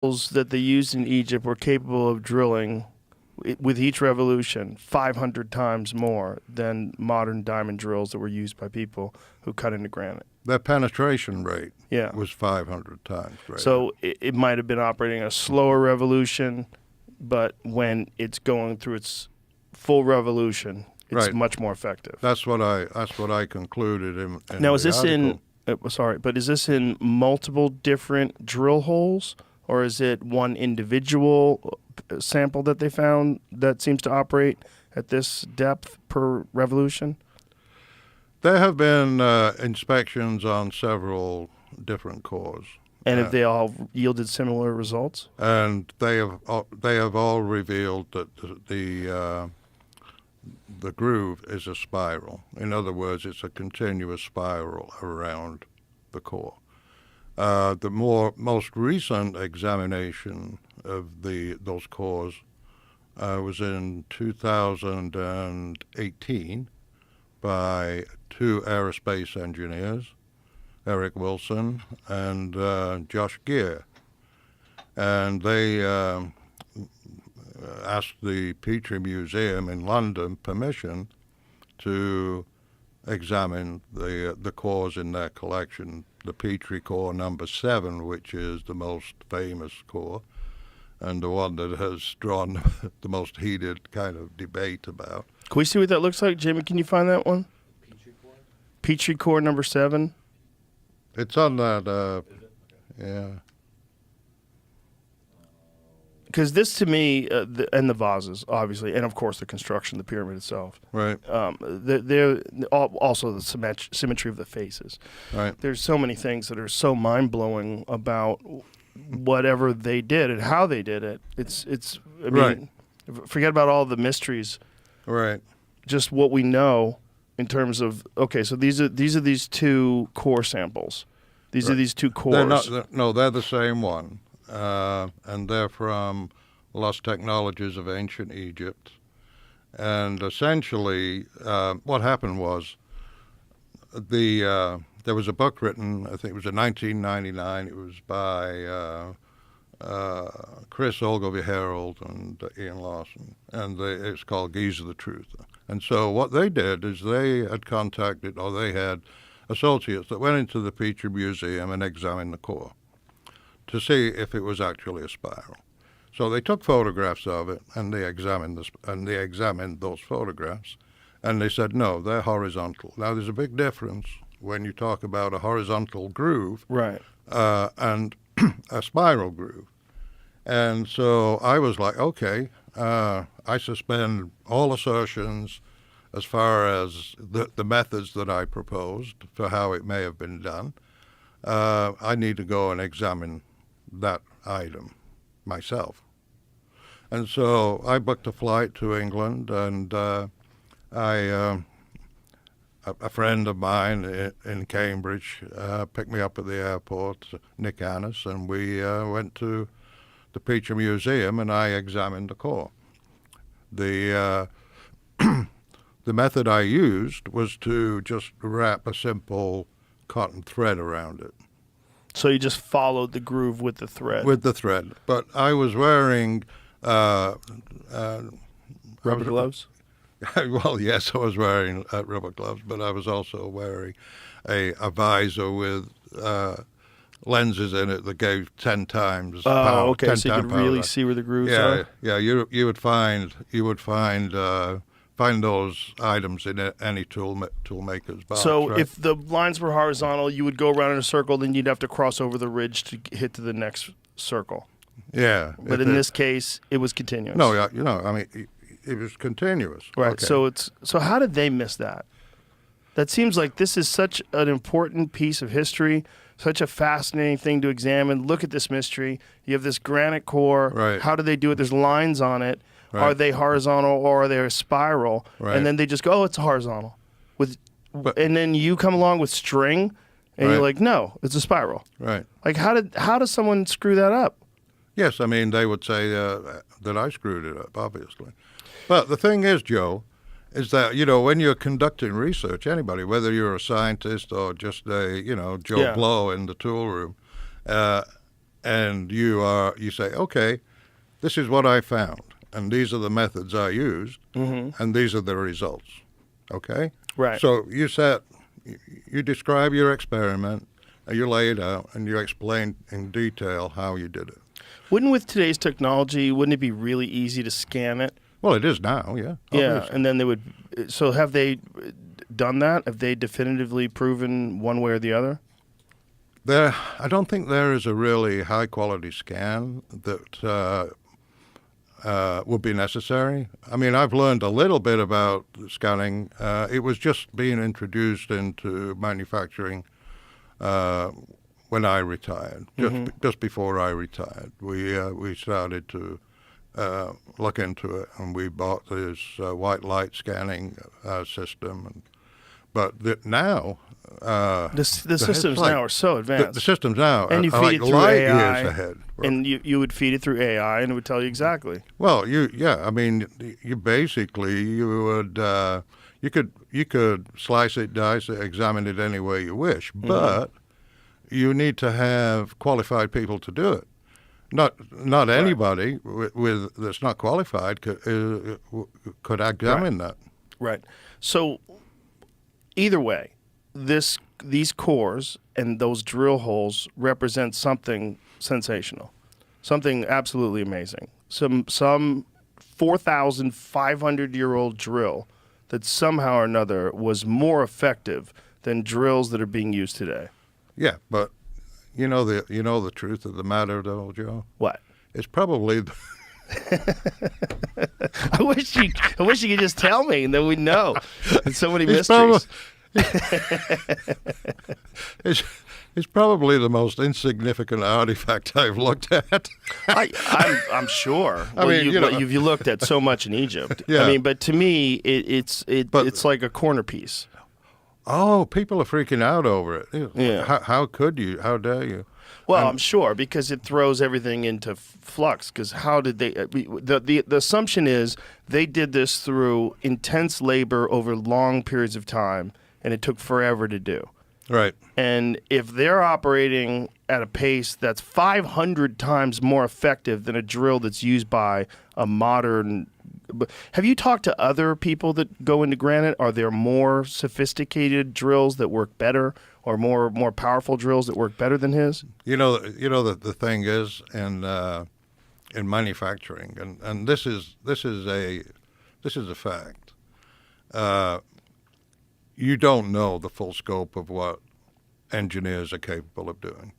that they used in Egypt were capable of drilling with each revolution 500 times more than modern diamond drills that were used by people who cut into granite. Their penetration rate Yeah. was 500 times greater. So it might have been operating a slower revolution, but when it's going through its full revolution, it's Right. much more effective. That's what I concluded in Now, the is this article. is this in multiple different drill holes, or is it one individual sample that they found that seems to operate at this depth per revolution? There have been inspections on several different cores, And have they all yielded similar results? and they have all revealed that the groove is a spiral. In other words, it's a continuous spiral around the core. The most recent examination of those cores was in 2018 by two aerospace engineers, Eric Wilson and Josh Gear, and they asked the Petrie Museum in London permission to examine the cores in their collection, the Petrie core number 7, which is the most famous core, and the one that has drawn the most heated kind of debate about. Can we see what that looks like? Jimmy, can you find that one? Petrie core number 7. It's on that, yeah. Because this, to me, and the vases, obviously, and of course the construction, the pyramid itself. Right. They're also the symmetry of the faces. Right. There's so many things that are so mind-blowing about whatever they did and how they did it. I mean, Right. Forget about all the mysteries. Right. Just what we know in terms of, okay, so these are these two core samples. These are these two cores. They're the same one. And they're from Lost Technologies of Ancient Egypt. And essentially, what happened was there was a book written, I think it was in 1999. It was by Chris Ogilvie-Harold and Ian Lawson, and it's called Giza the Truth. And so what they did is they had associates that went into the Petrie Museum and examined the core to see if it was actually a spiral. So they took photographs of it, and they examined those photographs, and they said, no, they're horizontal. Now, there's a big difference when you talk about a horizontal groove, Right. And a spiral groove. And so I was like, okay, I suspend all assertions as far as the methods that I proposed for how it may have been done. I need to go and examine that item myself. And so I booked a flight to England, and a friend of mine in Cambridge picked me up at the airport, Nick Annis, and we went to the Petrie Museum, and I examined the core. The method I used was to just wrap a simple cotton thread around it. So you just followed the groove with the thread. With the thread. But I was wearing... rubber gloves? Well, yes, I was wearing rubber gloves, but I was also wearing a visor with lenses in it that gave 10 times power. Oh, okay, so you could really power. see where the grooves are? Yeah, you would find those items in any tool maker's box. So right? if the lines were horizontal, you would go around in a circle, then you'd have to cross over the ridge to hit to the next circle. Yeah. But in this case, it was continuous. No, I mean, it was continuous. Right. Okay. So how did they miss that? That seems like this is such an important piece of history, such a fascinating thing to examine. Look at this mystery. You have this granite core. Right. How do they do it? There's lines on it. Right. Are they horizontal or are they a spiral? Right. And then they just go, oh, it's horizontal. And then you come along with string, and Right. you're like, no, it's a spiral. Right. Like, how does someone screw that up? Yes, I mean, they would say that I screwed it up, obviously. But the thing is, Joe, is that, when you're conducting research, anybody, whether you're a scientist or just a, Joe Yeah. Blow in the tool room, and you say, okay, this is what I found, and these are the methods I used, and these are the results. Okay? Right. So you describe your experiment, and you lay it out, and you explain in detail how you did it. Wouldn't with today's technology, wouldn't it be really easy to scan it? Well, it is now, yeah. Yeah, Obviously. and then they would. So have they done that? Have they definitively proven one way or the other? I don't think there is a really high-quality scan that would be necessary. I mean, I've learned a little bit about scanning. It was just being introduced into manufacturing when I retired, just before I retired. We started to look into it, and we bought this white light scanning system. But now, The systems now are so advanced. the systems now And you are feed like it through light AI, years ahead. and you would feed it through AI, and it would tell you exactly. Well, I mean, you basically you could slice it, dice it, examine it any way you wish, but you need to have qualified people to do it. Not anybody with that's not qualified could examine that. Right. So either way, these cores and those drill holes represent something sensational, something absolutely amazing. Some 4,500-year-old drill that somehow or another was more effective than drills that are being used today. Yeah, but you know the truth of the matter, though, Joe. What? It's probably I wish you could just tell me, and then we'd know. There's so many It's mysteries. it's probably the most insignificant artifact I've looked at. I'm sure. I mean, you looked at so much in Egypt. Yeah. I mean, but to me, it's like a corner piece. Oh, people are freaking out over it. Yeah. How could you? How dare you? Well, I'm sure because it throws everything into flux. Because how did they? The assumption is they did this through intense labor over long periods of time, and it took forever to do. Right. And if they're operating at a pace that's 500 times more effective than a drill that's used by a modern. Have you talked to other people that go into granite? Are there more sophisticated drills that work better, or more powerful drills that work better than his? The thing is in manufacturing, and this is a fact. You don't know the full scope of what engineers are capable of doing.